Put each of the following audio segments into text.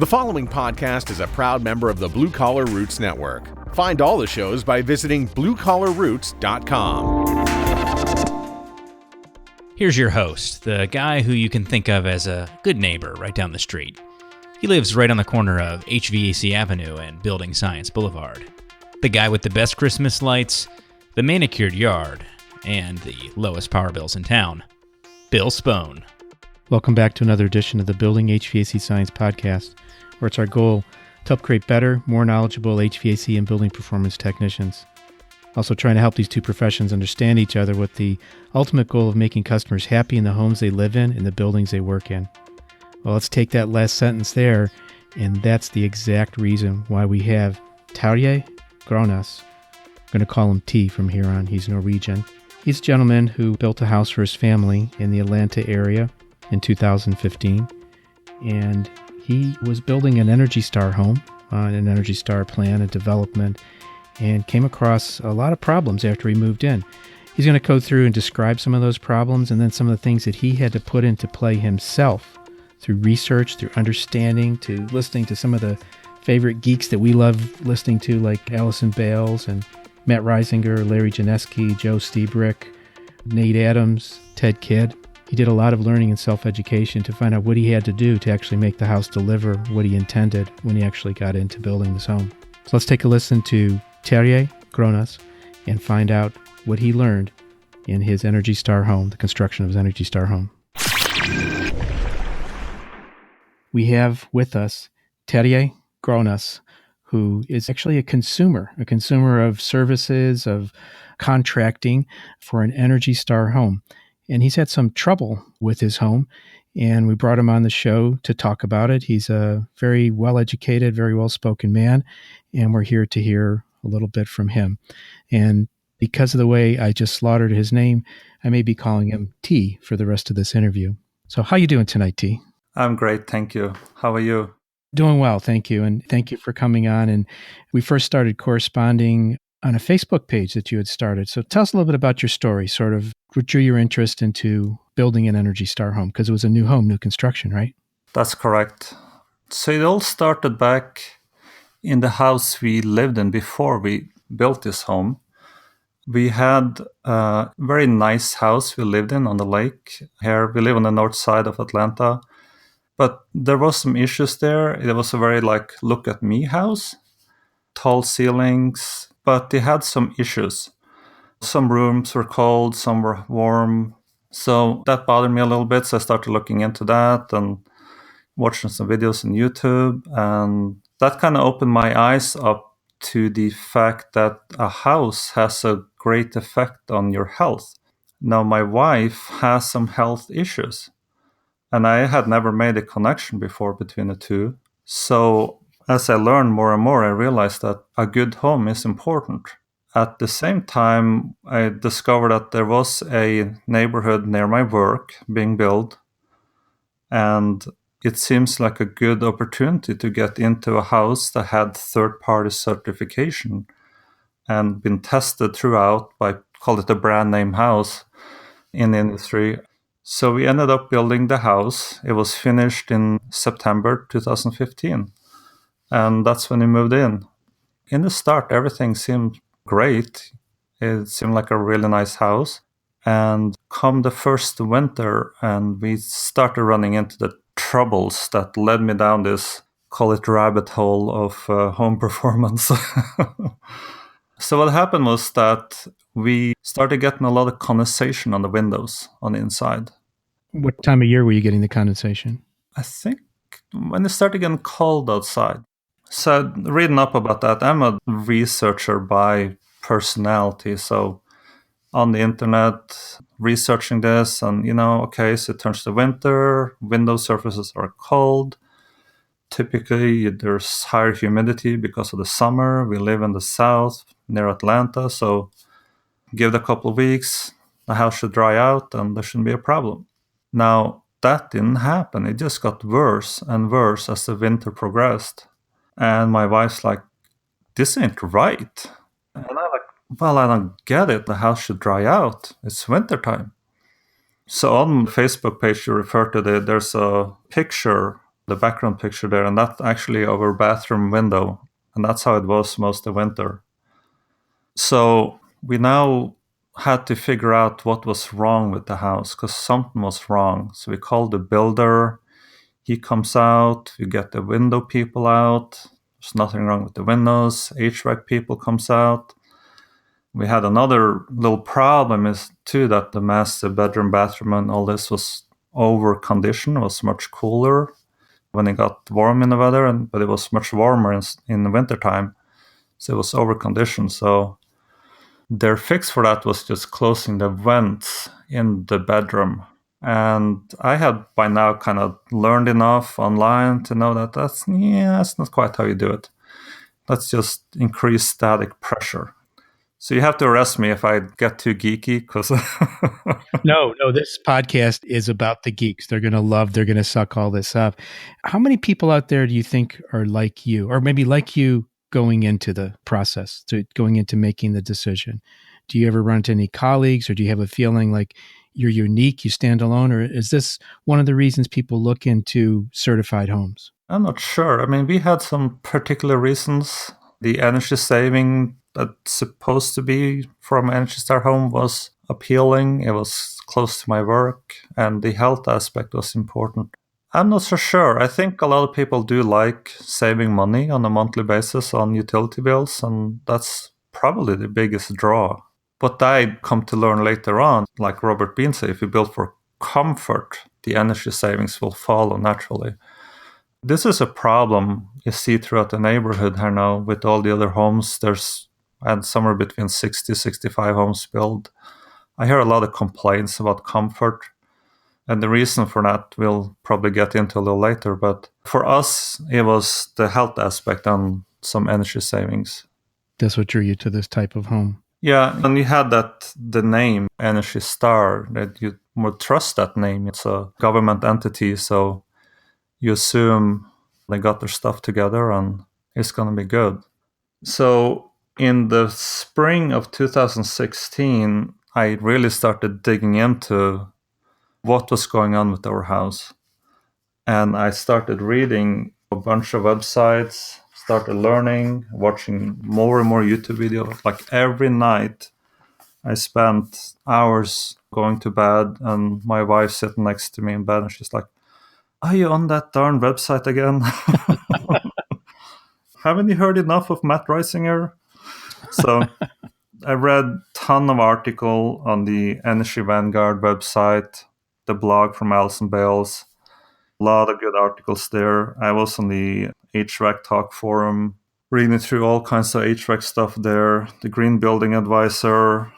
The following podcast is a proud member of the Blue Collar Roots Network. Find all the shows by visiting bluecollarroots.com. Here's your host, the guy who you can think of as a good neighbor right down the street. He lives right on the corner of HVAC Avenue and Building Science Boulevard. The guy with the best Christmas lights, the manicured yard, and the lowest power bills in town. Bill Spohn. Welcome back to another edition of the Building HVAC Science Podcast, where it's our goal to help create better, more knowledgeable HVAC and building performance technicians. Also trying to help these two professions understand each other with the ultimate goal of making customers happy in the homes they live in and the buildings they work in. Well, let's take that last sentence there, and that's the exact reason why we have Terje Gronas. I'm going to call him T from here on. He's Norwegian. He's a gentleman who built a house for his family in the Atlanta area in 2015, and he was building an Energy Star home on an Energy Star plan and development, and came across a lot of problems after he moved in. He's going to go through and describe some of those problems and then some of the things that he had to put into play himself through research, through understanding, to listening to some of the favorite geeks that we love listening to, like Allison Bales and Matt Reisinger, Larry Janeski, Joe Stiebrick, Nate Adams, Ted Kidd. He did a lot of learning and self-education to find out what he had to do to actually make the house deliver what he intended when he actually got into building this home. So let's take a listen to Terje Gronas and find out what he learned in his Energy Star home, the construction of his Energy Star home. We have with us Terje Gronas, who is actually a consumer of services, of contracting for an Energy Star home. And he's had some trouble with his home, and we brought him on the show to talk about it. He's a very well-educated, very well-spoken man, and we're here to hear a little bit from him. And because of the way I just slaughtered his name, I may be calling him T for the rest of this interview. So how you doing tonight, T? I'm great, thank you. How are you? Doing well, thank you. And thank you for coming on. And we first started corresponding on a Facebook page that you had started. So tell us a little bit about your story, sort of what drew your interest into building an Energy Star home, because it was a new home, new construction, right? That's correct. So it all started back in the house we lived in before we built this home. We had a very nice house we lived in on the lake. Here we live on the north side of Atlanta. But there was some issues there. It was a very look at me house, tall ceilings, but they had some issues. Some rooms were cold, some were warm. So that bothered me a little bit. So I started looking into that and watching some videos on YouTube. And that kind of opened my eyes up to the fact that a house has a great effect on your health. Now, my wife has some health issues, and I had never made a connection before between the two. So as I learned more and more, I realized that a good home is important. At the same time, I discovered that there was a neighborhood near my work being built, and it seems like a good opportunity to get into a house that had third-party certification and been tested throughout by, call it a brand name house in the industry. So we ended up building the house. It was finished in September 2015, and that's when we moved in. In the start, everything seemed great. It seemed like a really nice house. And come the first winter, and we started running into the troubles that led me down this, call it rabbit hole of home performance. So what happened was that we started getting a lot of condensation on the windows on the inside. What time of year were you getting the condensation? I think when it started getting cold outside. So reading up about that, I'm a researcher by personality. So on the internet, researching this, and okay, so it turns to winter, window surfaces are cold. Typically, there's higher humidity because of the summer. We live in the south, near Atlanta, so give it a couple of weeks, the house should dry out, and there shouldn't be a problem. Now, that didn't happen. It just got worse and worse as the winter progressed. And my wife's like, this ain't right. And I'm like, well, I don't get it. The house should dry out. It's wintertime. So on the Facebook page you refer to, there's a picture the background picture there, and that's actually our bathroom window. And that's how it was most of winter. So we now had to figure out what was wrong with the house, because something was wrong. So we called the builder. He comes out, we get the window people out. There's nothing wrong with the windows. HVAC people comes out. We had another little problem is too that the master bedroom, bathroom, and all this was over conditioned, was much cooler when it got warm in the weather, but it was much warmer in the wintertime. So it was over conditioned. So their fix for that was just closing the vents in the bedroom. And I had by now kind of learned enough online to know that that's not quite how you do it. Let's just increase static pressure. So you have to arrest me if I get too geeky, because No, this podcast is about the geeks. They're going to suck all this up. How many people out there do you think are like you, or maybe like you going into the process, going into making the decision? Do you ever run into any colleagues, or do you have a feeling like you're unique, you stand alone, or is this one of the reasons people look into certified homes? I'm not sure. I mean, we had some particular reasons. The energy saving that's supposed to be from Energy Star Home was appealing. It was close to my work, and the health aspect was important. I'm not so sure. I think a lot of people do like saving money on a monthly basis on utility bills, and that's probably the biggest draw. But I come to learn later on, like Robert Bean said, if you build for comfort, the energy savings will follow naturally. This is a problem you see throughout the neighborhood here now with all the other homes. There's somewhere between 60, 65 homes built. I hear a lot of complaints about comfort. And the reason for that we'll probably get into a little later. But for us, it was the health aspect and some energy savings. That's what drew you to this type of home. Yeah, and you had the name Energy Star, that you would trust that name. It's a government entity, so you assume they got their stuff together and it's going to be good. So in the spring of 2016, I really started digging into what was going on with our house. And I started reading a bunch of websites, started learning, watching more and more YouTube videos. Like every night, I spent hours going to bed, and my wife sitting next to me in bed, and she's like, "Are you on that darn website again? Haven't you heard enough of Matt Reisinger?" So I read a ton of articles on the Energy Vanguard website, the blog from Alison Bales. A lot of good articles there. I was on the HVAC Talk forum, reading through all kinds of HVAC stuff there. The Green Building Advisor.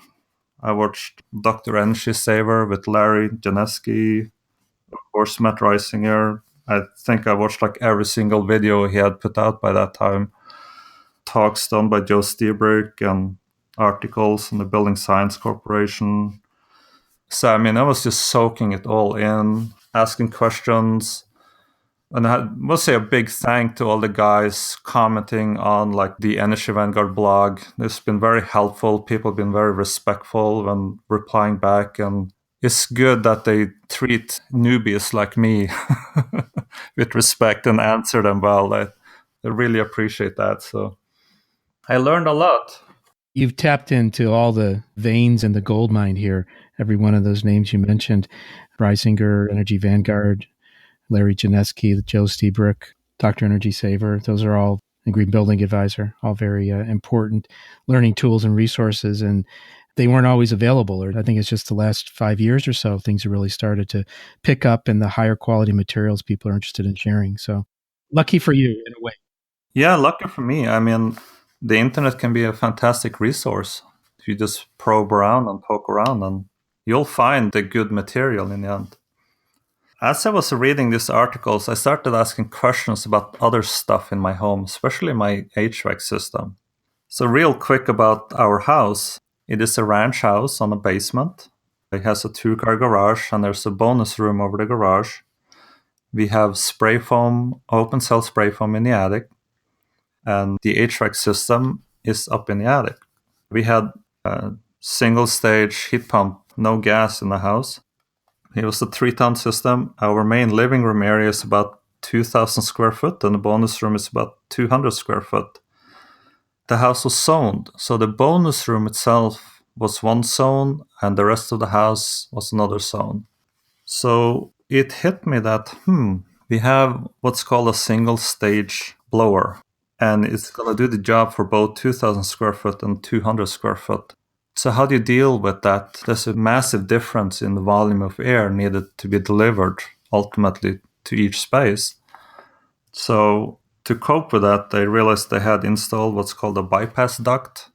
I watched Dr. Energy Saver with Larry Janeski. Of course, Matt Reisinger. I think I watched like every single video he had put out by that time. Talks done by Joe Stebrick and articles on the Building Science Corporation. So, I mean, I was just soaking it all in, asking questions. And I must say a big thank to all the guys commenting on like the Energy Vanguard blog. It's been very helpful. People have been very respectful when replying back. And it's good that they treat newbies like me with respect and answer them well. I really appreciate that. So I learned a lot. You've tapped into all the veins in the gold mine here. Every one of those names you mentioned, Reisinger, Energy Vanguard, Larry Janeski, Joe Stebrick, Dr. Energy Saver. Those are all, and Green Building Advisor, all very important learning tools and resources. And they weren't always available. Or I think it's just the last 5 years or so, things have really started to pick up in the higher quality materials people are interested in sharing. So lucky for you in a way. Yeah, lucky for me. I mean, the internet can be a fantastic resource. If you just probe around and poke around, and you'll find the good material in the end. As I was reading these articles, I started asking questions about other stuff in my home, especially my HVAC system. So real quick about our house. It is a ranch house on a basement. It has a 2-car garage, and there's a bonus room over the garage. We have spray foam, open cell spray foam in the attic, and the HVAC system is up in the attic. We had a single-stage heat pump, no gas in the house. It was a 3-ton system. Our main living room area is about 2,000 square foot and the bonus room is about 200 square foot. The house was zoned, so the bonus room itself was one zone and the rest of the house was another zone. So it hit me that, we have what's called a single stage blower, and it's going to do the job for both 2,000 square foot and 200 square foot. So how do you deal with that? There's a massive difference in the volume of air needed to be delivered ultimately to each space. So to cope with that, they realized they had installed what's called a bypass duct.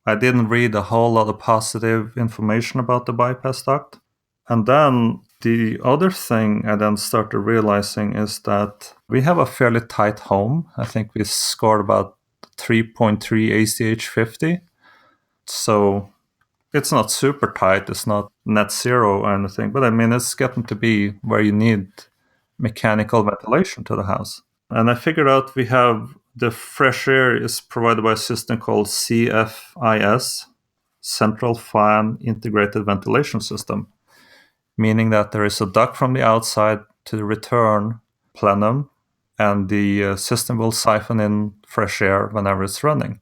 I didn't read a whole lot of positive information about the bypass duct. And then the other thing I then started realizing is that we have a fairly tight home. I think we scored about 3.3 ACH 50. So it's not super tight. It's not net zero or anything. But I mean, it's getting to be where you need mechanical ventilation to the house. And I figured out we have the fresh air is provided by a system called CFIS, Central Fan Integrated Ventilation System, meaning that there is a duct from the outside to the return plenum, and the system will siphon in fresh air whenever it's running.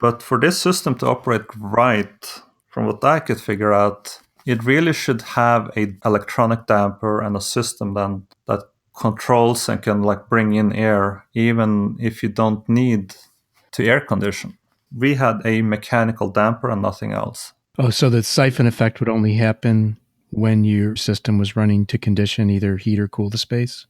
But for this system to operate right, from what I could figure out, it really should have an electronic damper and a system then that controls and can bring in air even if you don't need to air condition. We had a mechanical damper and nothing else. Oh, so the siphon effect would only happen when your system was running to condition, either heat or cool the space?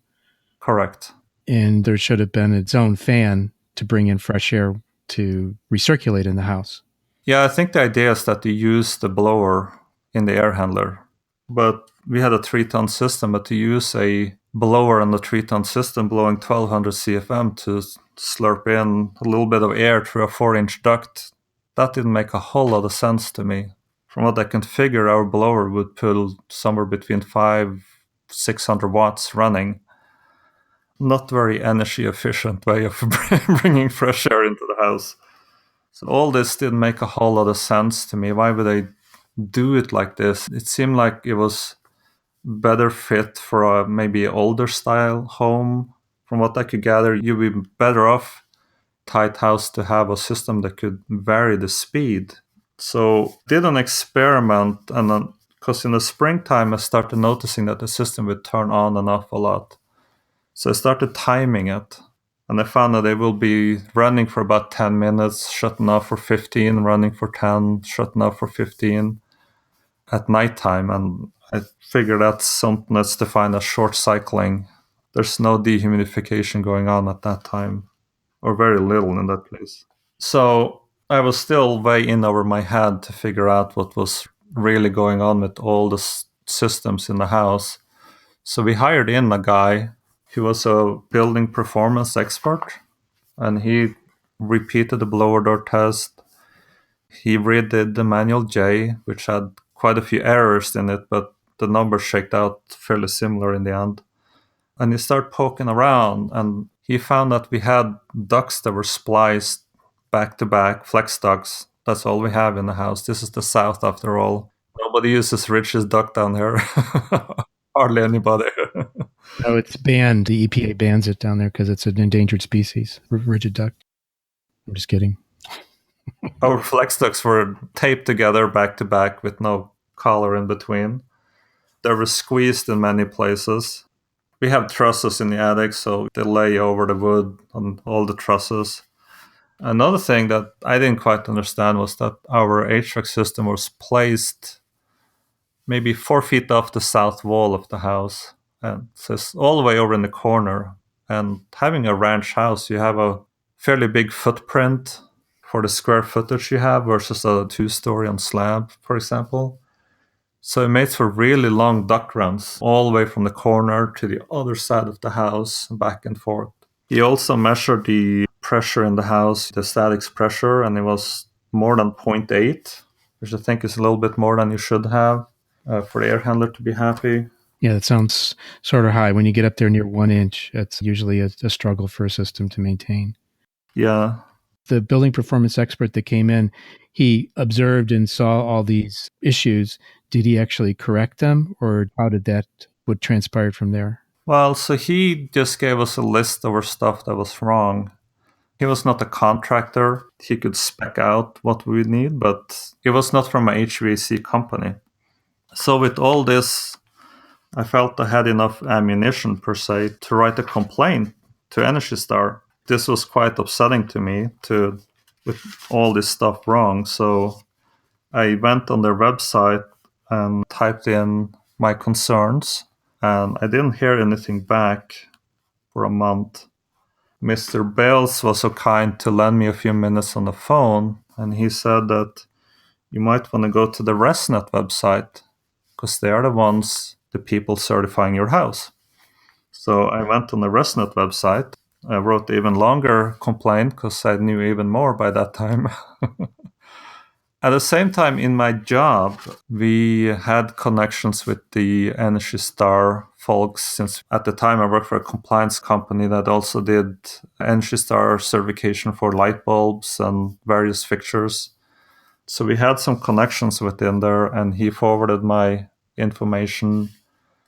Correct. And there should have been its own fan to bring in fresh air to recirculate in the house. Yeah, I think the idea is that you use the blower in the air handler. But we had a 3-ton system, but to use a blower on the 3-ton system blowing 1200 CFM to slurp in a little bit of air through a 4-inch duct, that didn't make a whole lot of sense to me. From what I can figure, our blower would pull somewhere between 500-600 watts running. Not very energy efficient way of bringing fresh air into the house. So all this didn't make a whole lot of sense to me. Why would they do it like this? It seemed like it was better fit for a maybe older style home. From what I could gather, you'd be better off tight house to have a system that could vary the speed. So did an experiment, and then because in the springtime I started noticing that the system would turn on and off a lot. So I started timing it, and I found that it will be running for about 10 minutes, shutting off for 15, running for 10, shutting off for 15 at nighttime. And I figured that's something that's defined as short cycling. There's no dehumidification going on at that time, or very little in that place. So I was still way in over my head to figure out what was really going on with all the systems in the house. So we hired in a guy who was a building performance expert, and he repeated the blower door test. He redid the manual J, which had quite a few errors in it, but the numbers shaked out fairly similar in the end. And he started poking around, and he found that we had ducts that were spliced back to back, flex ducts. That's all we have in the house. This is the South, after all. Nobody uses Rich's duct down here. Hardly anybody. No, it's banned. The EPA bans it down there because it's an endangered species, rigid duct. I'm just kidding. Our flex ducts were taped together back to back with no collar in between. They were squeezed in many places. We have trusses in the attic, so they lay over the wood on all the trusses. Another thing that I didn't quite understand was that our HVAC system was placed maybe 4 feet off the south wall of the house. And so it's all the way over in the corner. And having a ranch house, you have a fairly big footprint for the square footage you have versus a 2-story on slab, for example. So it makes for really long duct runs all the way from the corner to the other side of the house, back and forth. He also measured the pressure in the house, the statics pressure, and it was more than 0.8, which I think is a little bit more than you should have for the air handler to be happy. Yeah, that sounds sort of high. When you get up there near 1 inch, it's usually a struggle for a system to maintain. Yeah. The building performance expert that came in, he observed and saw all these issues. Did he actually correct them, or how did that, what transpired from there? Well, so he just gave us a list of our stuff that was wrong. He was not a contractor. He could spec out what we need, but it was not from a HVAC company. So with all this, I felt I had enough ammunition, per se, to write a complaint to Energy Star. This was quite upsetting to me, with all this stuff wrong. So I went on their website and typed in my concerns, and I didn't hear anything back for a month. Mr. Bales was so kind to lend me a few minutes on the phone, and he said that you might want to go to the ResNet website because they are the people certifying your house. So I went on the ResNet website. I wrote an even longer complaint because I knew even more by that time. At the same time, in my job, we had connections with the Energy Star folks, since at the time I worked for a compliance company that also did Energy Star certification for light bulbs and various fixtures. So we had some connections within there, and he forwarded my information.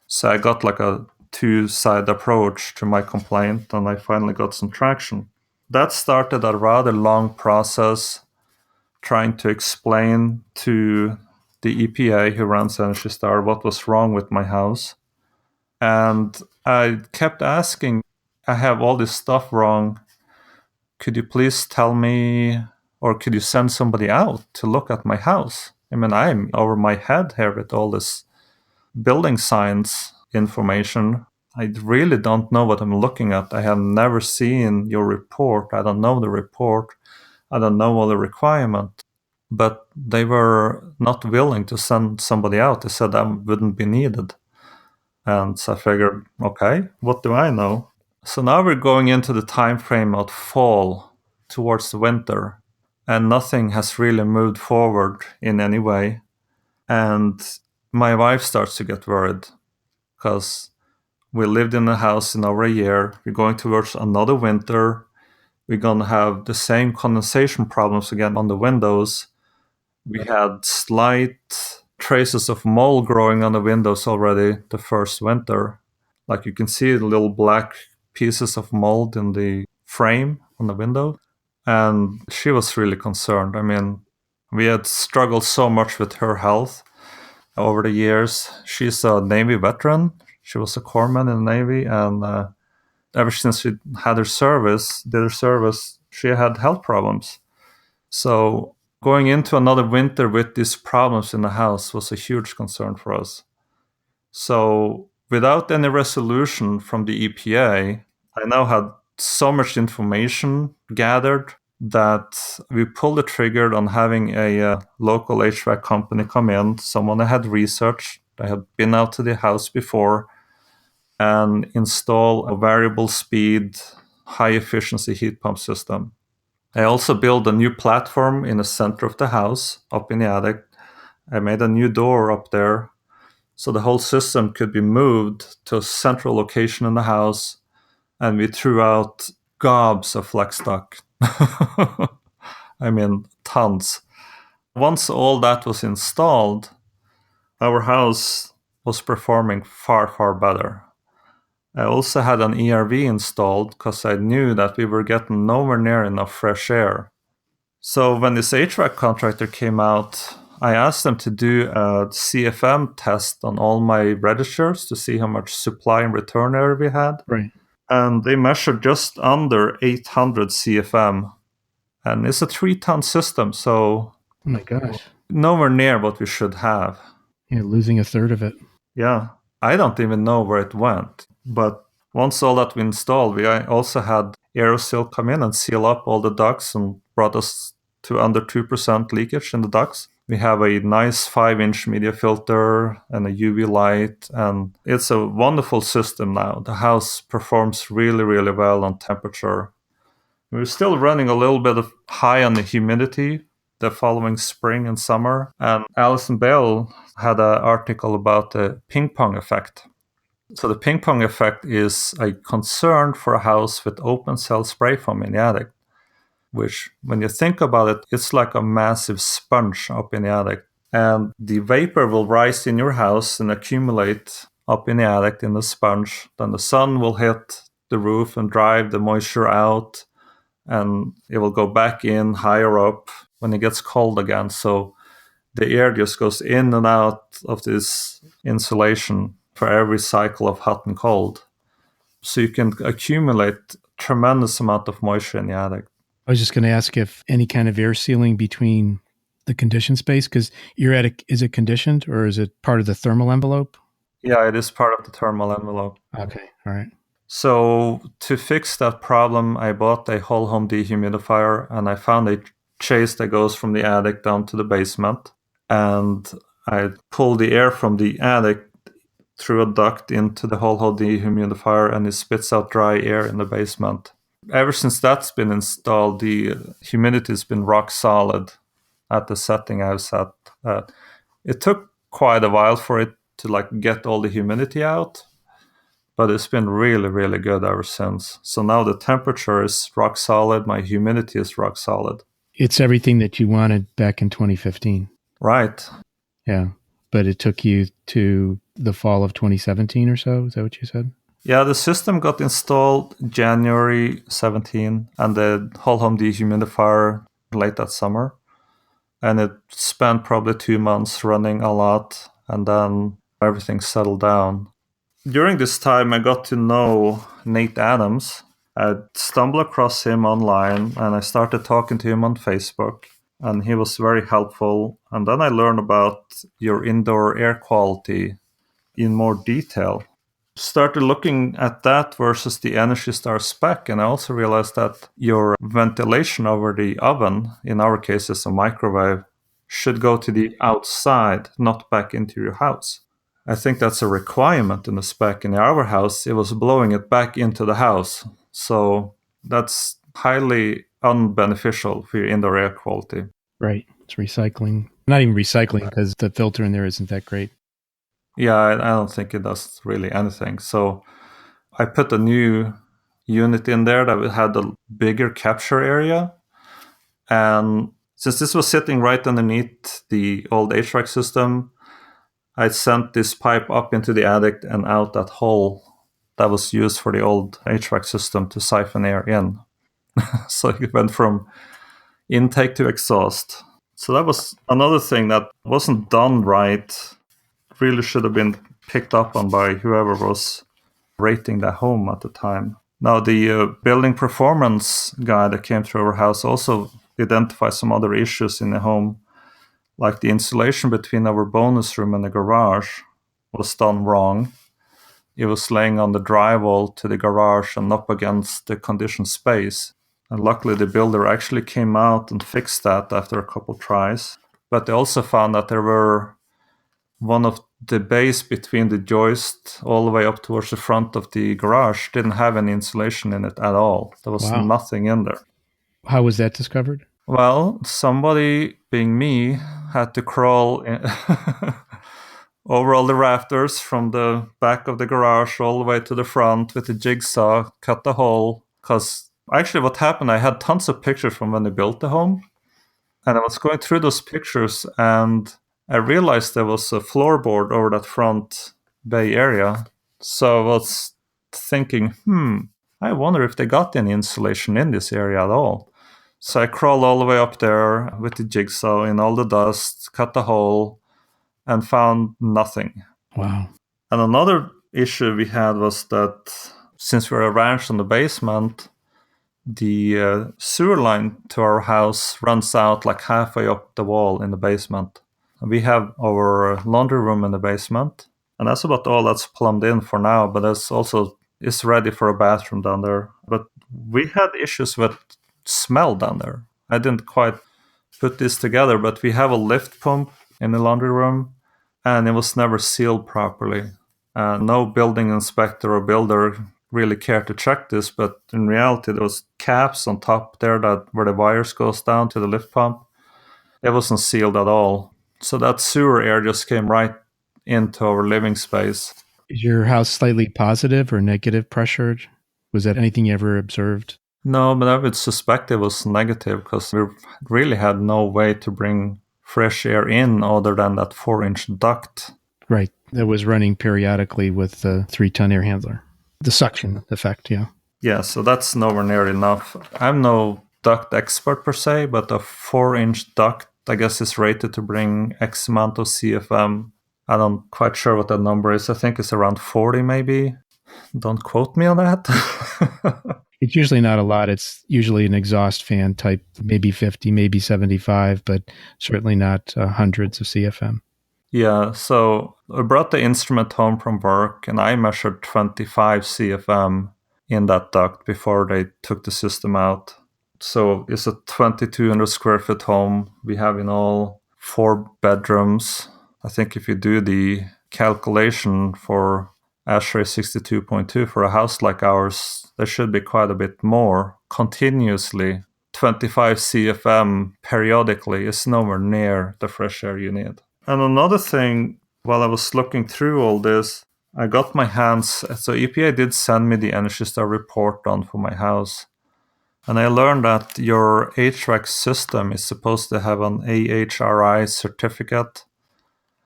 So I got like a two-side approach to my complaint, and I finally got some traction. That started a rather long process trying to explain to the EPA who runs Energy Star what was wrong with my house. And I kept asking, I have all this stuff wrong. Could you please tell me, or could you send somebody out to look at my house? I mean, I'm over my head here with all this building science information. I really don't know what I'm looking at. I have never seen your report. I don't know the report. I don't know all the requirements. But they were not willing to send somebody out. They said that wouldn't be needed. And so I figured, okay, what do I know? So now we're going into the time frame of fall towards the winter, and nothing has really moved forward in any way. And my wife starts to get worried because we lived in a house in over a year. We're going towards another winter. We're going to have the same condensation problems again on the windows. We had slight traces of mold growing on the windows already the first winter. Like you can see the little black pieces of mold in the frame on the window. And she was really concerned. I mean, we had struggled so much with her health over the years. She's a Navy veteran. She was a corpsman in the Navy. And ever since she did her service, she had health problems. So going into another winter with these problems in the house was a huge concern for us. So without any resolution from the EPA, I now had so much information gathered that we pulled the trigger on having a local HVAC company come in, someone that had researched, they had been out to the house before, and install a variable speed, high efficiency heat pump system. I also built a new platform in the center of the house, up in the attic. I made a new door up there, so the whole system could be moved to a central location in the house, and we threw out gobs of flex duct. I mean, tons. Once all that was installed, our house was performing far, far better. I also had an ERV installed because I knew that we were getting nowhere near enough fresh air. So when this HVAC contractor came out, I asked them to do a CFM test on all my registers to see how much supply and return air we had. Right. And they measured just under 800 CFM. And it's a 3-ton system, so Oh my gosh. nowhere near what we should have. Yeah, losing a third of it. Yeah, I don't even know where it went. But once all that we installed, we also had Aeroseal come in and seal up all the ducts and brought us to under 2% leakage in the ducts. We have a nice 5-inch media filter and a UV light, and it's a wonderful system now. The house performs really, really well on temperature. We're still running a little bit of high on the humidity the following spring and summer. And Alison Bell had an article about the Ping-Pong Effect. So the Ping-Pong Effect is a concern for a house with open cell spray foam in the attic, which, when you think about it, it's like a massive sponge up in the attic. And the vapor will rise in your house and accumulate up in the attic in the sponge. Then the sun will hit the roof and drive the moisture out, and it will go back in higher up when it gets cold again. So the air just goes in and out of this insulation for every cycle of hot and cold. So you can accumulate tremendous amount of moisture in the attic. I was just going to ask if any kind of air sealing between the conditioned space, because your attic, is it conditioned or is it part of the thermal envelope? Yeah, it is part of the thermal envelope. Okay, all right. So to fix that problem, I bought a whole home dehumidifier, and I found a chase that goes from the attic down to the basement. And I pull the air from the attic through a duct into the whole home dehumidifier, and it spits out dry air in the basement. Ever since that's been installed, the humidity has been rock solid at the setting I've set. It took quite a while for it to get all the humidity out, but it's been really, really good ever since. So now the temperature is rock solid. My humidity is rock solid. It's everything that you wanted back in 2015. Right. Yeah. But it took you to the fall of 2017 or so? Is that what you said? Yeah, the system got installed January 17, and the whole home dehumidifier late that summer. And it spent probably 2 months running a lot, and then everything settled down. During this time, I got to know Nate Adams. I stumbled across him online, and I started talking to him on Facebook, and he was very helpful. And then I learned about your indoor air quality in more detail. Started looking at that versus the Energy Star spec, and I also realized that your ventilation over the oven, in our case is a microwave, should go to the outside, not back into your house. I think that's a requirement in the spec. In our house, it was blowing it back into the house. So that's highly unbeneficial for your indoor air quality. Right. It's recycling. Not even recycling, because the filter in there isn't that great. Yeah, I don't think it does really anything. So I put a new unit in there that had a bigger capture area. And since this was sitting right underneath the old HVAC system, I sent this pipe up into the attic and out that hole that was used for the old HVAC system to siphon air in. So it went from intake to exhaust. So that was another thing that wasn't done right. Really should have been picked up on by whoever was rating the home at the time. Now, the building performance guy that came through our house also identified some other issues in the home, like the insulation between our bonus room and the garage was done wrong. It was laying on the drywall to the garage and up against the conditioned space. And luckily, the builder actually came out and fixed that after a couple tries. But they also found that there were one of the base between the joist all the way up towards the front of the garage didn't have any insulation in it at all. There was nothing in there. How was that discovered? Well, somebody, being me, had to crawl over all the rafters from the back of the garage all the way to the front with a jigsaw, cut the hole. Because actually what happened, I had tons of pictures from when they built the home. And I was going through those pictures, and I realized there was a floorboard over that front bay area. So I was thinking, I wonder if they got any insulation in this area at all. So I crawled all the way up there with the jigsaw in all the dust, cut the hole, and found nothing. Wow. And another issue we had was that since we're a ranch in the basement, the sewer line to our house runs out like halfway up the wall in the basement. We have our laundry room in the basement, and that's about all that's plumbed in for now, but it's ready for a bathroom down there. But we had issues with smell down there. I didn't quite put this together, but we have a lift pump in the laundry room, and it was never sealed properly. No building inspector or builder really cared to check this, but in reality, there was caps on top there where the wires goes down to the lift pump. It wasn't sealed at all. So that sewer air just came right into our living space. Is your house slightly positive or negative pressured? Was that anything you ever observed? No, but I would suspect it was negative because we really had no way to bring fresh air in other than that 4-inch duct. Right. that was running periodically with the 3-ton air handler. The suction effect, yeah. Yeah, so that's nowhere near enough. I'm no duct expert per se, but a 4-inch duct, I guess, is rated to bring X amount of CFM. I'm not quite sure what that number is. I think it's around 40 maybe. Don't quote me on that. It's usually not a lot. It's usually an exhaust fan type, maybe 50, maybe 75, but certainly not hundreds of CFM. Yeah, so I brought the instrument home from work and I measured 25 CFM in that duct before they took the system out. So it's a 2,200 square foot home. We have in all 4 bedrooms. I think if you do the calculation for ASHRAE 62.2 for a house like ours, there should be quite a bit more continuously. 25 CFM periodically is nowhere near the fresh air you need. And another thing, while I was looking through all this, I got my hands, so EPA did send me the Energy Star report done for my house. And I learned that your HVAC system is supposed to have an AHRI certificate.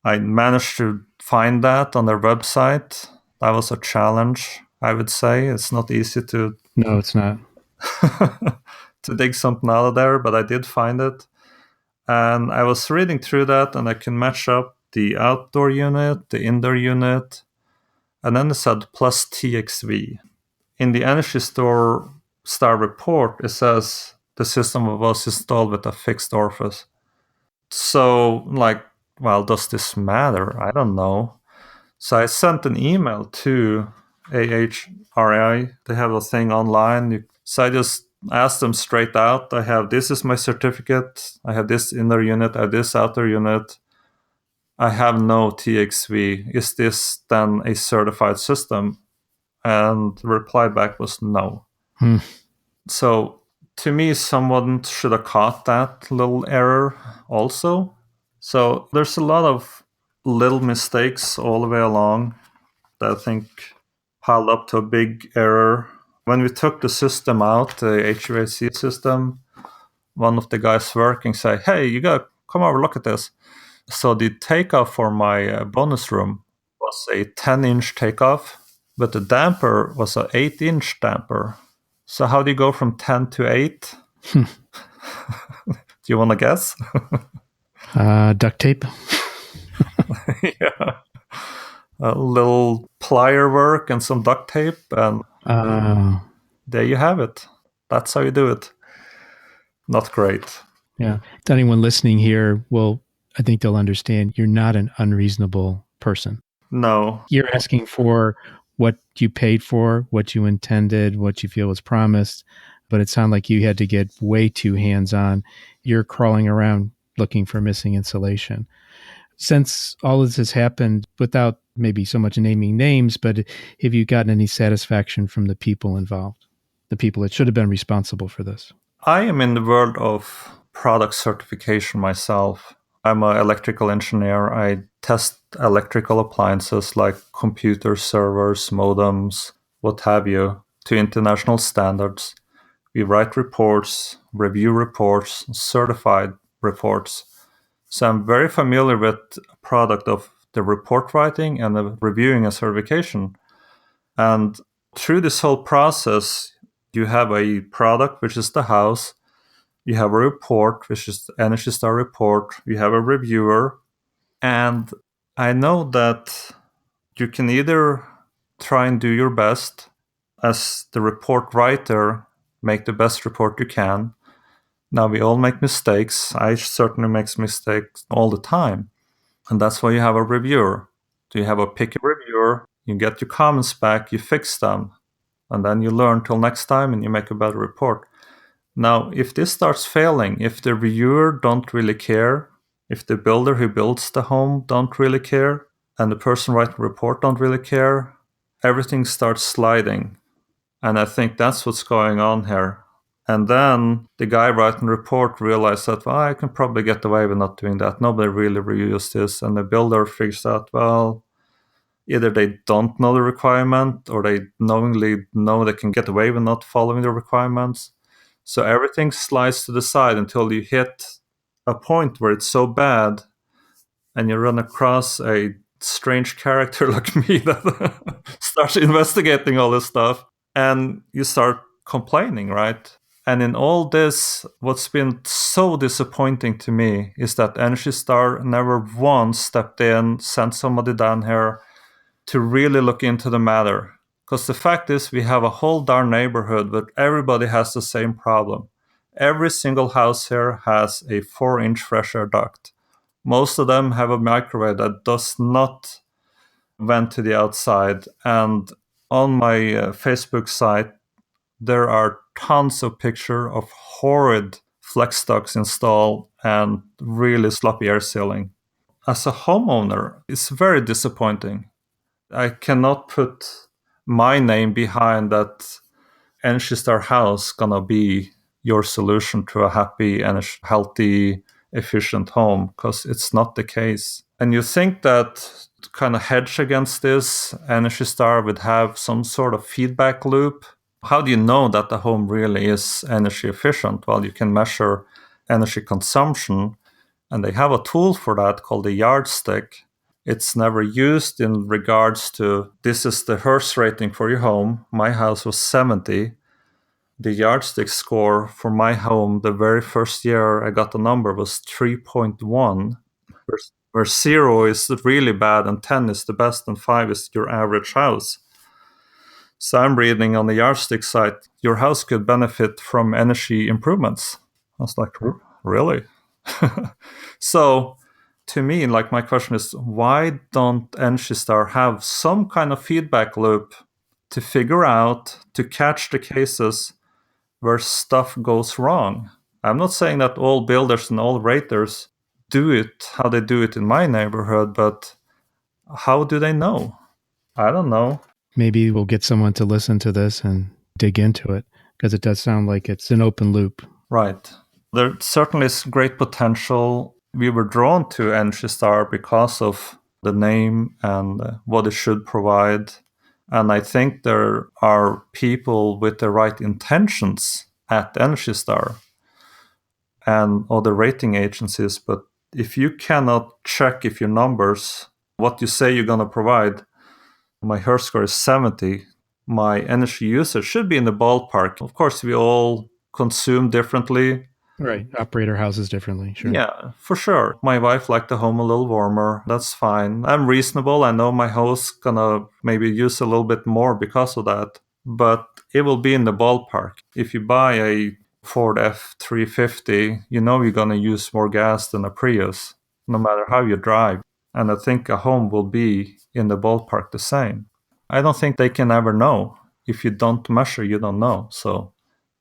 I managed to find that on their website. That was a challenge, I would say. It's not easy to No, it's not. to dig something out of there, but I did find it. And I was reading through that, and I can match up the outdoor unit, the indoor unit, and then it said plus TXV. In the Energy Star report, it says the system was installed with a fixed orifice. So, well, does this matter? I don't know. So I sent an email to AHRI. They have a thing online. So I just asked them straight out. This is my certificate. I have this inner unit. I have this outer unit. I have no TXV. Is this then a certified system? And the reply back was no. So to me, someone should have caught that little error also. So there's a lot of little mistakes all the way along that I think piled up to a big error. When we took the system out, the HVAC system, one of the guys working said, "Hey, you gotta come over, look at this." So the takeoff for my bonus room was a 10-inch takeoff, but the damper was an 8-inch damper. So how do you go from 10 to 8? Do you want to guess? Duct tape. Yeah. A little plier work and some duct tape, and there you have it. That's how you do it. Not great. Yeah. To anyone listening here, I think they'll understand you're not an unreasonable person. No. You're asking for what you paid for, what you intended, what you feel was promised, but it sounded like you had to get way too hands-on. You're crawling around looking for missing insulation. Since all of this has happened, without maybe so much naming names, but have you gotten any satisfaction from the people involved, the people that should have been responsible for this? I am in the world of product certification myself. I'm an electrical engineer. I test electrical appliances like computers, servers, modems, what have you, to international standards. We write reports, review reports, certified reports. So I'm very familiar with the product of the report writing and the reviewing and certification. And through this whole process, you have a product, which is the house. You have a report, which is the Energy Star report. You have a reviewer. And I know that you can either try and do your best as the report writer, make the best report you can. Now, we all make mistakes. I certainly make mistakes all the time. And that's why you have a reviewer. So you have a picky reviewer, you get your comments back, you fix them, and then you learn till next time and you make a better report. Now, if this starts failing, if the reviewer don't really care, if the builder who builds the home don't really care, and the person writing the report don't really care, everything starts sliding. And I think that's what's going on here. And then the guy writing the report realized that, well, I can probably get away with not doing that. Nobody really reviews this. And the builder figures out, well, either they don't know the requirement or they knowingly know they can get away with not following the requirements. So everything slides to the side until you hit a point where it's so bad and you run across a strange character like me that starts investigating all this stuff, and you start complaining, right? And in all this, what's been so disappointing to me is that Energy Star never once stepped in, sent somebody down here to really look into the matter. Because the fact is, we have a whole darn neighborhood, but everybody has the same problem. Every single house here has a 4-inch fresh air duct. Most of them have a microwave that does not vent to the outside. And on my Facebook site, there are tons of pictures of horrid flex ducts installed and really sloppy air sealing. As a homeowner, it's very disappointing. I cannot put my name behind that Energy Star house gonna be your solution to a happy and healthy, efficient home, because it's not the case. And you think that to kind of hedge against this, Energy Star would have some sort of feedback loop. How do you know that the home really is energy efficient? Well, you can measure energy consumption, and they have a tool for that called a yardstick. It's never used in regards to this is the Hertz rating for your home. My house was 70. The yardstick score for my home the very first year I got the number was 3.1, where 0 is really bad and 10 is the best and 5 is your average house. So I'm reading on the yardstick site, your house could benefit from energy improvements. I was like, really? So to me, like, my question is, why don't Energy Star have some kind of feedback loop to figure out, to catch the cases where stuff goes wrong? I'm not saying that all builders and all raters do it how they do it in my neighborhood, but how do they know? I don't know. Maybe we'll get someone to listen to this and dig into it, because it does sound like it's an open loop. Right. There certainly is great potential. We were drawn to Energy Star because of the name and what it should provide. And I think there are people with the right intentions at Energy Star and other rating agencies. But if you cannot check if your numbers, what you say you're going to provide, my Hertz score is 70, my energy usage should be in the ballpark. Of course, we all consume differently. Right. Operate our houses differently. Sure. Yeah, for sure. My wife liked the home a little warmer. That's fine. I'm reasonable. I know my house gonna maybe use a little bit more because of that, but it will be in the ballpark. If you buy a Ford F350, you know you're gonna use more gas than a Prius, no matter how you drive. And I think a home will be in the ballpark the same. I don't think they can ever know. If you don't measure, you don't know. So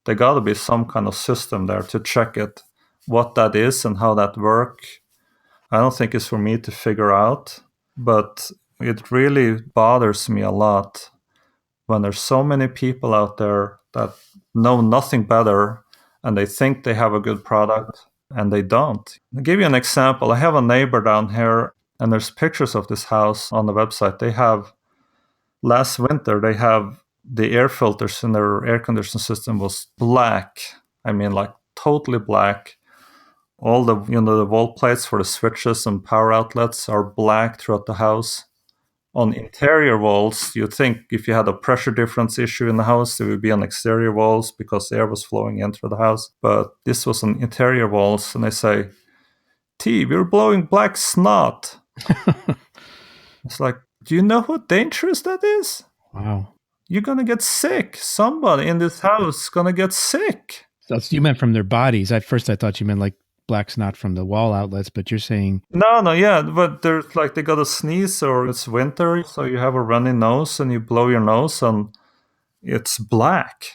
there got to be some kind of system there to check it, what that is and how that works. I don't think it's for me to figure out, but it really bothers me a lot when there's so many people out there that know nothing better and they think they have a good product and they don't. I'll give you an example. I have a neighbor down here, and there's pictures of this house on the website. They have, last winter, they have the air filters in their air conditioning system was black. I mean, like totally black. All the, the wall plates for the switches and power outlets are black throughout the house. On interior walls, you'd think if you had a pressure difference issue in the house, it would be on exterior walls because air was flowing in through the house. But this was on interior walls, and they say, T, we're blowing black snot. It's like, do you know how dangerous that is? Wow. You're going to get sick. Somebody in this house is going to get sick. So you meant from their bodies. At first, I thought you meant like black snot from the wall outlets, but you're saying... No, yeah, but there's like they got a sneeze or it's winter, so you have a runny nose and you blow your nose and it's black.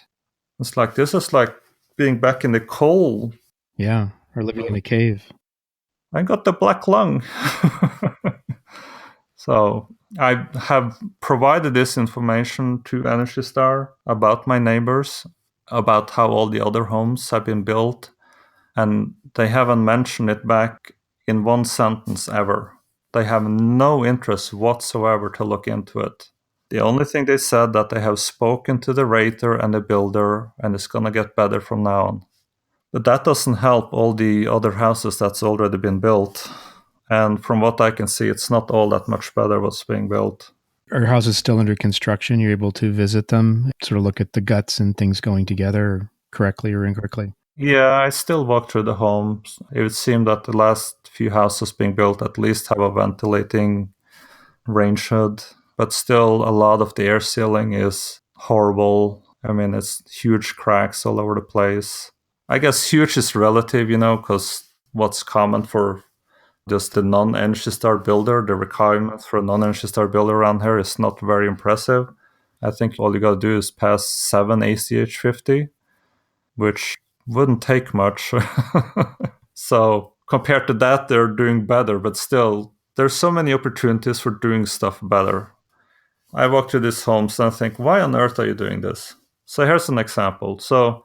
It's like, this is like being back in the cold. Yeah, or living in a cave. I got the black lung. So I have provided this information to Energy Star about my neighbors, about how all the other homes have been built, and they haven't mentioned it back in one sentence ever. They have no interest whatsoever to look into it. The only thing they said that they have spoken to the rater and the builder, and it's going to get better from now on. But that doesn't help all the other houses that's already been built. And from what I can see, it's not all that much better what's being built. Are houses still under construction? You're able to visit them, sort of look at the guts and things going together correctly or incorrectly? Yeah, I still walk through the homes. It would seem that the last few houses being built at least have a ventilating range hood, but still a lot of the air sealing is horrible. I mean, it's huge cracks all over the place. I guess huge is relative, because what's common for just the non-Energy Star builder, the requirements for a non-Energy Star builder around here is not very impressive. I think all you gotta do is pass 7 ACH50, which wouldn't take much. So compared to that, they're doing better, but still, there's so many opportunities for doing stuff better. I walk through these homes and I think, why on earth are you doing this? So here's an example. So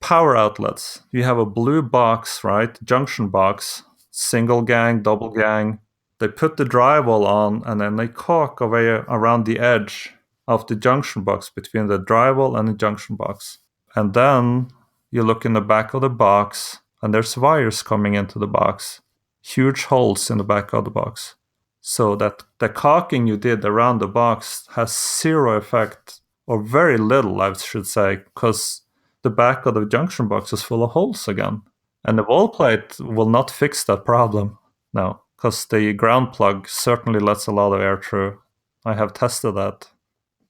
power outlets. You have a blue box, right? Junction box, single gang, double gang. They put the drywall on and then they caulk away around the edge of the junction box between the drywall and the junction box. And then you look in the back of the box and there's wires coming into the box. Huge holes in the back of the box. So that the caulking you did around the box has zero effect, or very little, I should say, because the back of the junction box is full of holes again. And the wall plate will not fix that problem. No, because the ground plug certainly lets a lot of air through. I have tested that.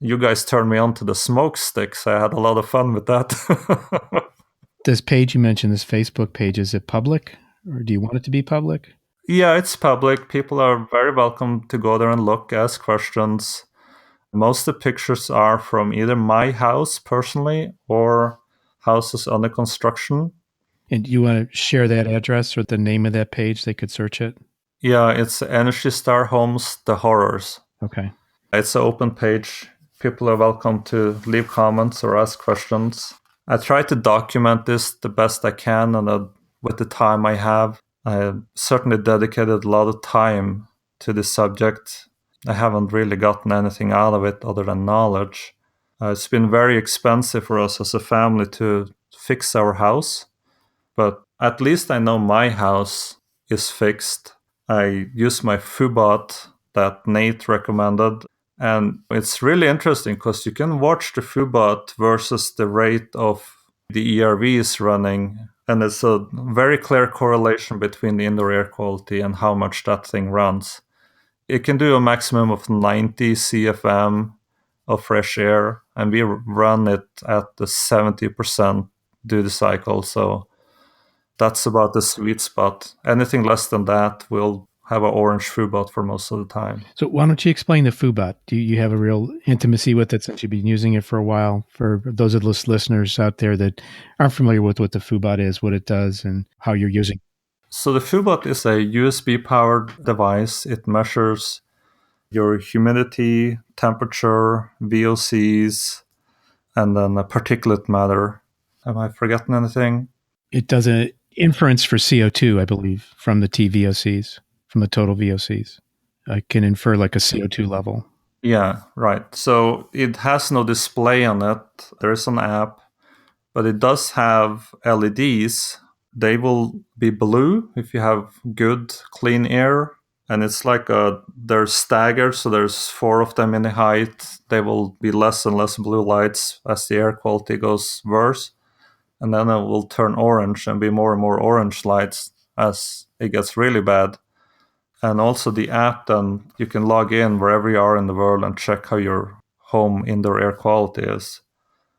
You guys turned me on to the smoke sticks. I had a lot of fun with that. This page you mentioned, this Facebook page, is it public? Or do you want it to be public? Yeah, it's public. People are very welcome to go there and look, ask questions. Most of the pictures are from either my house personally or houses under construction. And you want to share that address or the name of that page? They could search it? Yeah, it's Energy Star Homes, The Horrors. Okay. It's an open page. People are welcome to leave comments or ask questions. I try to document this the best I can, and with the time I have. I certainly dedicated a lot of time to this subject. I haven't really gotten anything out of it other than knowledge. It's been very expensive for us as a family to fix our house, but at least I know my house is fixed. I use my Fubot that Nate recommended, and it's really interesting because you can watch the Fubot versus the rate of the ERVs running, and it's a very clear correlation between the indoor air quality and how much that thing runs. It can do a maximum of 90 CFM of fresh air, and we run it at the 70% duty cycle. So that's about the sweet spot. Anything less than that will have an orange Fubot for most of the time. So why don't you explain the Fubot? Do you have a real intimacy with it since you've been using it for a while? For those of those listeners out there that aren't familiar with what the Fubot is, what it does, and how you're using it. So the Fubot is a USB-powered device. It measures your humidity, temperature, VOCs, and then a particulate matter. Am I forgetting anything? It does an inference for CO2, I believe, from the TVOCs, from the total VOCs. I can infer like a CO2 level. Yeah, right. So it has no display on it. There is an app, but it does have LEDs. They will be blue if you have good, clean air. And it's like they're staggered, so there's 4 of them in the height. They will be less and less blue lights as the air quality goes worse. And then it will turn orange and be more and more orange lights as it gets really bad. And also the app, then you can log in wherever you are in the world and check how your home indoor air quality is.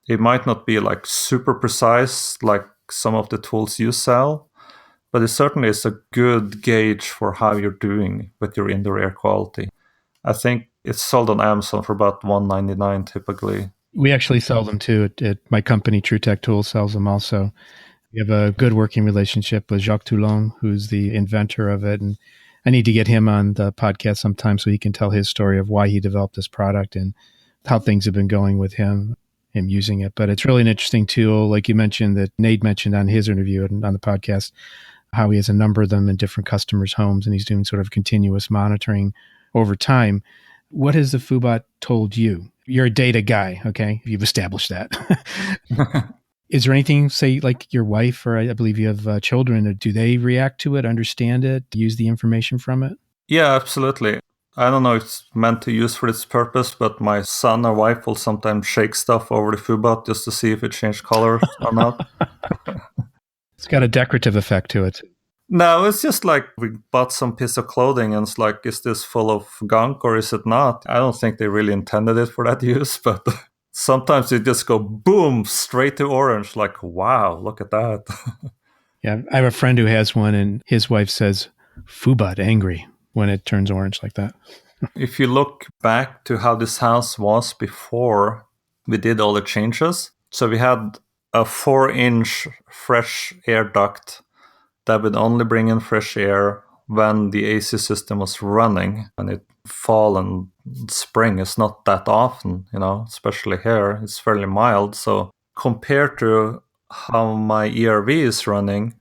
It might not be like super precise like some of the tools you sell, but it certainly is a good gauge for how you're doing with your indoor air quality. I think it's sold on Amazon for about $1.99 typically. We actually sell them too. At my company, TrueTech Tools, sells them also. We have a good working relationship with Jacques Toulon, who's the inventor of it. And I need to get him on the podcast sometime so he can tell his story of why he developed this product and how things have been going with him using it. But it's really an interesting tool. Like you mentioned, that Nate mentioned on his interview and on the podcast, how he has a number of them in different customers' homes, and he's doing sort of continuous monitoring over time. What has the Fubot told you? You're a data guy, okay? You've established that. Is there anything, say, like your wife, or I believe you have children, do they react to it, understand it, use the information from it? Yeah, absolutely. I don't know if it's meant to use for its purpose, but my son or wife will sometimes shake stuff over the Fubot just to see if it changed colors or not. It's got a decorative effect to it. No, it's just like we bought some piece of clothing and it's like, is this full of gunk or is it not? I don't think they really intended it for that use, but sometimes it just go boom, straight to orange. Like, wow, look at that. Yeah, I have a friend who has one, and his wife says, Fubot angry when it turns orange like that. If you look back to how this house was before we did all the changes, so we had a 4-inch fresh air duct that would only bring in fresh air when the AC system was running. And it fall and spring is not that often, especially here. It's fairly mild. So compared to how my ERV is running,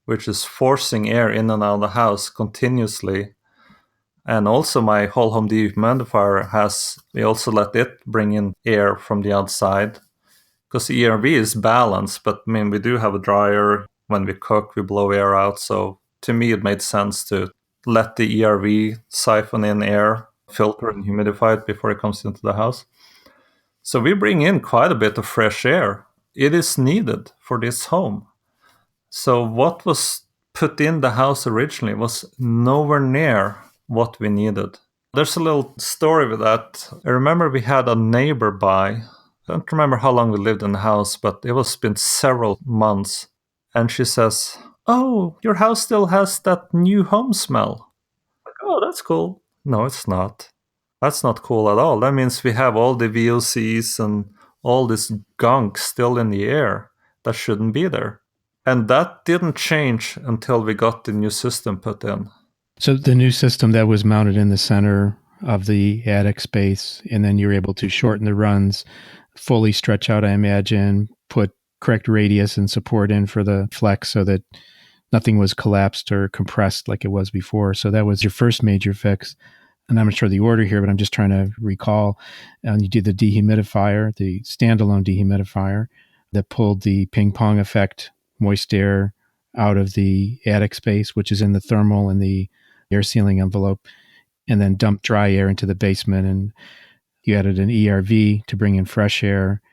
which is forcing air in and out of the house continuously, and also my whole home dehumidifier we also let it bring in air from the outside because the ERV is balanced, but I mean, we do have a dryer. When we cook, we blow air out. So to me, it made sense to let the ERV siphon in air, filter and humidify it before it comes into the house. So we bring in quite a bit of fresh air. It is needed for this home. So what was put in the house originally was nowhere near what we needed. There's a little story with that. I remember we had a neighbor by. I don't remember how long we lived in the house, but it was been several months. And she says, "Oh, your house still has that new home smell." Like, oh, that's cool. No, it's not. That's not cool at all. That means we have all the VOCs and all this gunk still in the air that shouldn't be there. And that didn't change until we got the new system put in. So the new system that was mounted in the center of the attic space, and then you're able to shorten the runs, fully stretch out, I imagine, put correct radius and support in for the flex so that nothing was collapsed or compressed like it was before. So that was your first major fix. And I'm not sure the order here, but I'm just trying to recall. And you did the dehumidifier, the standalone dehumidifier that pulled the Ping-Pong Effect moist air out of the attic space, which is in the thermal and the air sealing envelope, and then dumped dry air into the basement. And you added an ERV to bring in fresh air,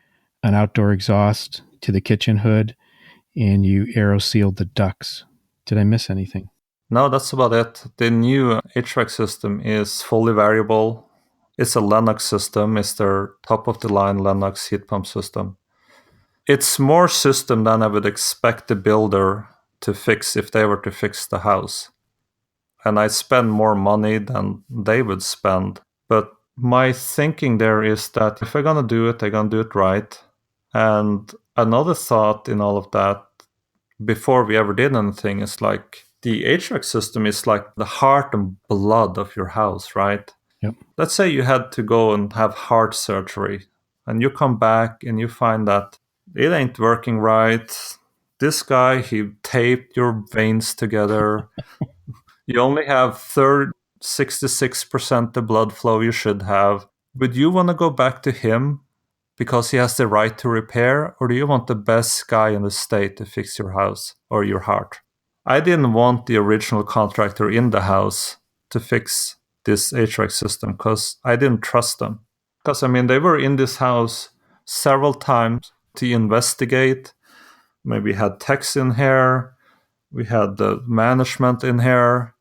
an outdoor exhaust to the kitchen hood, and you aero sealed the ducts. Did I miss anything? No, that's about it. The new HVAC system is fully variable. It's a Lennox system. It's their top-of-the-line Lennox heat pump system. It's more system than I would expect the builder to fix if they were to fix the house. And I spend more money than they would spend. But my thinking there is that if I'm going to do it, I'm going to do it right. And another thought in all of that, before we ever did anything, is like the HVAC system is like the heart and blood of your house, right? Yep. Let's say you had to go and have heart surgery, and you come back and you find that it ain't working right. This guy, he taped your veins together. You only have 66% the blood flow you should have. Would you want to go back to him because he has the right to repair, or do you want the best guy in the state to fix your house or your heart? I didn't want the original contractor in the house to fix this HVAC system because I didn't trust them. Because, they were in this house several times to investigate. Maybe we had techs in here. We had the management in here.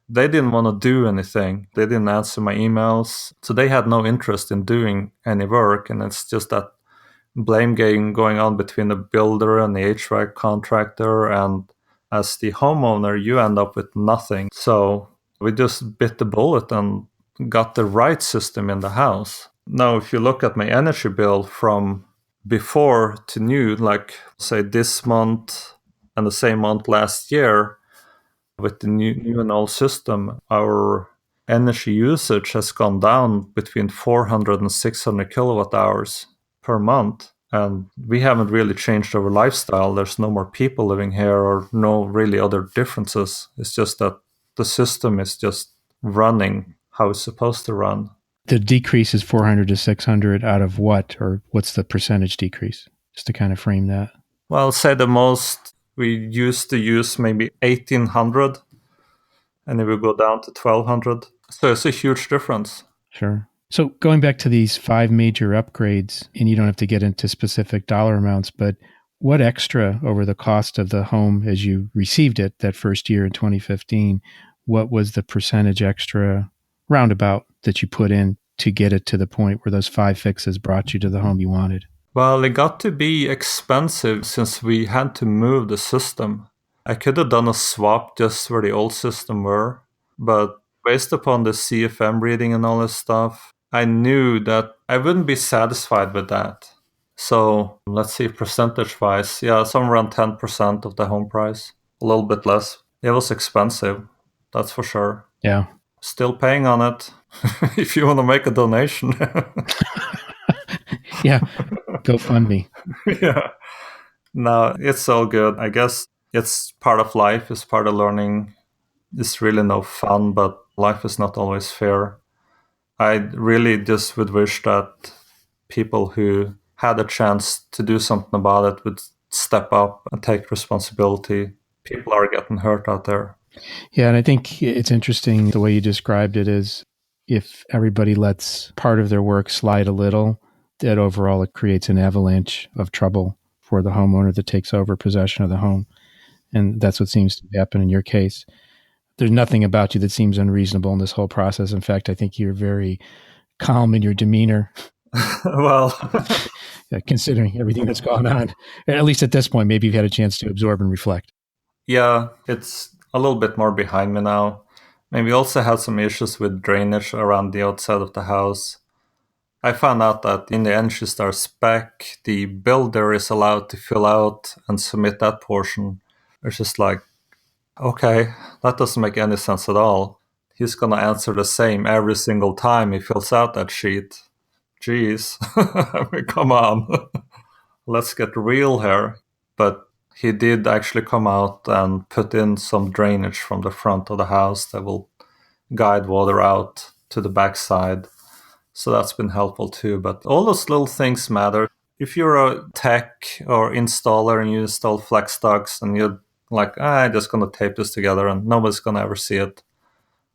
They didn't want to do anything. They didn't answer my emails. So they had no interest in doing any work. And it's just that blame game going on between the builder and the HVAC contractor. And as the homeowner, you end up with nothing. So we just bit the bullet and got the right system in the house. Now, if you look at my energy bill from before to new, like say this month and the same month last year, with the new and old system, our energy usage has gone down between 400 and 600 kilowatt hours per month. And we haven't really changed our lifestyle. There's no more people living here or no really other differences. It's just that the system is just running how it's supposed to run. The decrease is 400 to 600 out of what, or what's the percentage decrease? Just to kind of frame that. Well, say the most we used to use maybe 1800, and it will go down to 1200. So it's a huge difference. Sure. So going back to these 5 major upgrades, and you don't have to get into specific dollar amounts, but what extra over the cost of the home as you received it that first year in 2015, what was the percentage extra roundabout that you put in to get it to the point where those 5 fixes brought you to the home you wanted? Well, it got to be expensive since we had to move the system. I could have done a swap just where the old system were, but based upon the CFM reading and all this stuff, I knew that I wouldn't be satisfied with that. So let's see, percentage wise, yeah, somewhere around 10% of the home price, a little bit less. It was expensive, that's for sure. Yeah. Still paying on it if you want to make a donation. Yeah. GoFundMe. Yeah. No, it's all good. I guess it's part of life, it's part of learning. It's really no fun, but life is not always fair. I really just would wish that people who had a chance to do something about it would step up and take responsibility. People are getting hurt out there. Yeah, and I think it's interesting the way you described it is if everybody lets part of their work slide a little, that overall it creates an avalanche of trouble for the homeowner that takes over possession of the home. And that's what seems to happen in your case. There's nothing about you that seems unreasonable in this whole process. In fact, I think you're very calm in your demeanor. Well, considering everything that's gone on. At least at this point, maybe you've had a chance to absorb and reflect. yeah, it's a little bit more behind me now. Maybe also had some issues with drainage around the outside of the house. I found out that in the Energy Star spec, the builder is allowed to fill out and submit that portion. It's just like, okay, that doesn't make any sense at all. He's going to answer the same every single time he fills out that sheet. Jeez, I mean, come on. Let's get real here. But he did actually come out and put in some drainage from the front of the house that will guide water out to the backside. So that's been helpful too. But all those little things matter. If you're a tech or installer and you install flex ducts and you're like, I'm just going to tape this together and nobody's going to ever see it.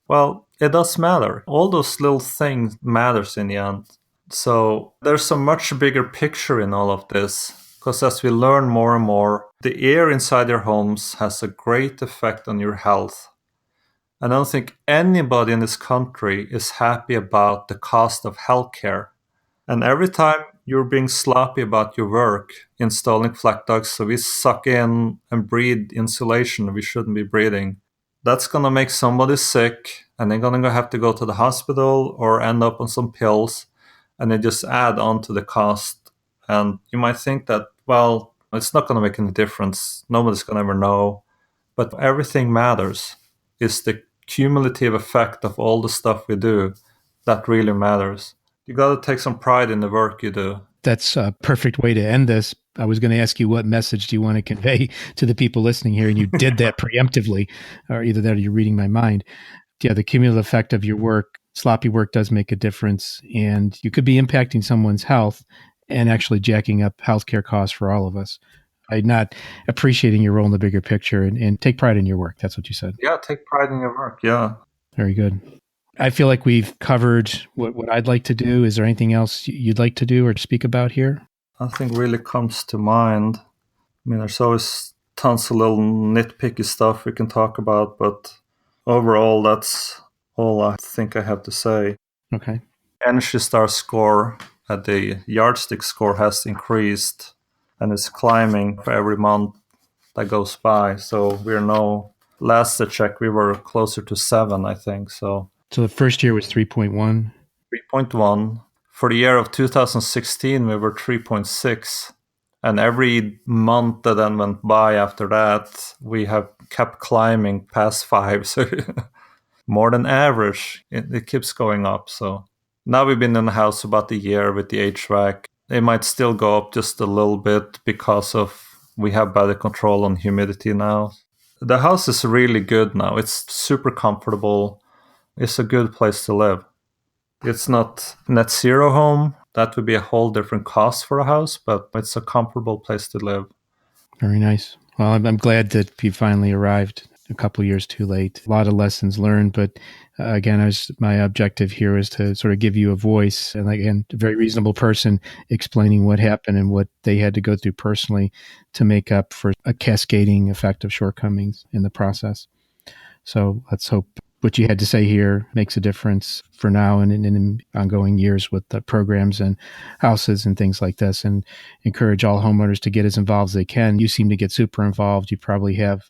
Well, it does matter. All those little things matters in the end. So there's a much bigger picture in all of this. Because as we learn more and more, the air inside your homes has a great effect on your health. I don't think anybody in this country is happy about the cost of healthcare. And every time you're being sloppy about your work, installing flat ducts, so we suck in and breathe insulation we shouldn't be breathing, that's going to make somebody sick, and they're going to have to go to the hospital or end up on some pills, and they just add on to the cost. And you might think that, well, it's not going to make any difference. Nobody's going to ever know. But everything matters. It's the cumulative effect of all the stuff we do that really matters. You got to take some pride in the work you do. That's a perfect way to end this. I was going to ask you what message do you want to convey to the people listening here, and you did that preemptively, or either that or you're reading my mind. Yeah, the cumulative effect of your work, sloppy work does make a difference, and you could be impacting someone's health and actually jacking up healthcare costs for all of us by not appreciating your role in the bigger picture and take pride in your work. That's what you said. Yeah, take pride in your work. Yeah. Very good. I feel like we've covered what I'd like to do. Is there anything else you'd like to do or to speak about here? Nothing really comes to mind. I mean, there's always tons of little nitpicky stuff we can talk about, but overall, that's all I think I have to say. Okay. Energy Star score at the yardstick score has increased, and it's climbing for every month that goes by. So we're now, last I checked, we were closer to 7, I think. So the first year was 3.1. 3.1. For the year of 2016, we were 3.6. And every month that then went by after that, we have kept climbing past 5. So more than average, it keeps going up. So now we've been in the house about a year with the HVAC. It might still go up just a little bit because of we have better control on humidity now. The house is really good now. It's super comfortable. It's a good place to live. It's not net zero home. That would be a whole different cost for a house, but it's a comfortable place to live. Very nice. Well, I'm glad that you finally arrived a couple years too late. A lot of lessons learned, but again, my objective here is to sort of give you a voice and again, a very reasonable person explaining what happened and what they had to go through personally to make up for a cascading effect of shortcomings in the process. So let's hope what you had to say here makes a difference for now and in ongoing years with the programs and houses and things like this, and encourage all homeowners to get as involved as they can. You seem to get super involved. You probably have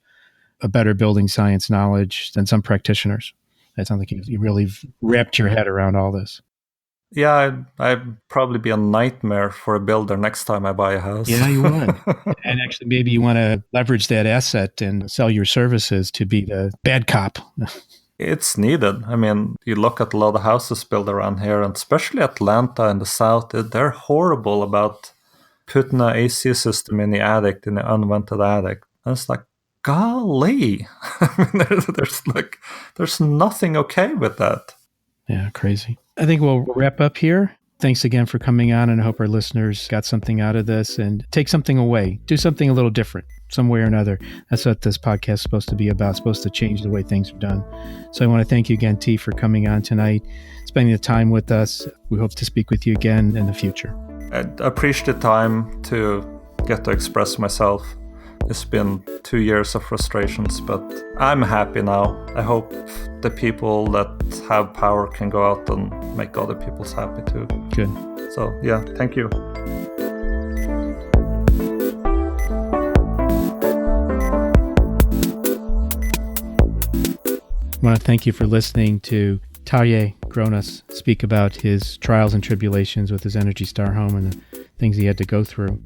a better building science knowledge than some practitioners. It sounds like you really wrapped your head around all this. Yeah, I'd probably be a nightmare for a builder next time I buy a house. Yeah, you would. And actually, maybe you want to leverage that asset and sell your services to be the bad cop. It's needed. I mean, you look at a lot of houses built around here, and especially Atlanta in the south, they're horrible about putting an AC system in the attic, in the unvented attic. And it's like, golly. I mean, there's nothing okay with that. Yeah, crazy. I think we'll wrap up here. Thanks again for coming on, and I hope our listeners got something out of this and take something away. Do something a little different, some way or another. That's what this podcast is supposed to be about. It's supposed to change the way things are done. So I want to thank you again, T, for coming on tonight, spending the time with us. We hope to speak with you again in the future. I appreciate the time to get to express myself. It's been 2 years of frustrations, but I'm happy now. I hope the people that have power can go out and make other people happy too. Good. So, yeah, thank you. I want to thank you for listening to Terje Gronas speak about his trials and tribulations with his Energy Star home and the things he had to go through.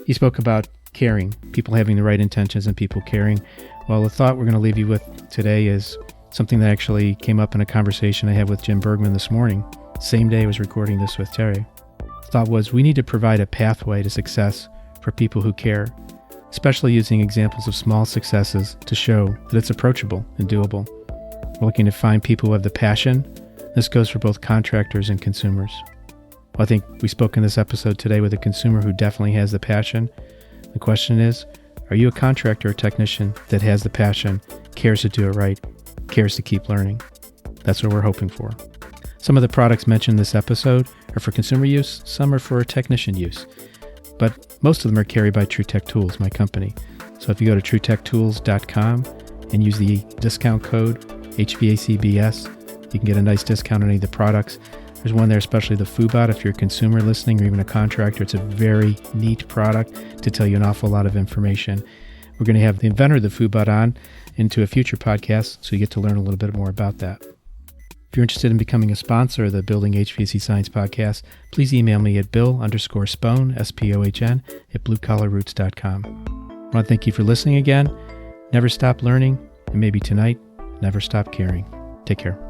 He spoke about caring, people having the right intentions and people caring. Well, the thought we're going to leave you with today is something that actually came up in a conversation I had with Jim Bergman this morning. Same day I was recording this with Terje. The thought was we need to provide a pathway to success for people who care, especially using examples of small successes to show that it's approachable and doable. We're looking to find people who have the passion. This goes for both contractors and consumers. Well, I think we spoke in this episode today with a consumer who definitely has the passion. The question is, are you a contractor or technician that has the passion, cares to do it right, cares to keep learning? That's what we're hoping for. Some of the products mentioned in this episode are for consumer use, some are for technician use, but most of them are carried by TrueTech Tools, my company. So if you go to truetechtools.com and use the discount code HVACBS, you can get a nice discount on any of the products. There's one there, especially the Fubot. If you're a consumer listening or even a contractor, it's a very neat product to tell you an awful lot of information. We're going to have the inventor of the Fubot on into a future podcast, so you get to learn a little bit more about that. If you're interested in becoming a sponsor of the Building HVAC Science podcast, please email me at bill_spohn, SPOHN, at bluecollarroots.com. I want to thank you for listening again. Never stop learning, and maybe tonight, never stop caring. Take care.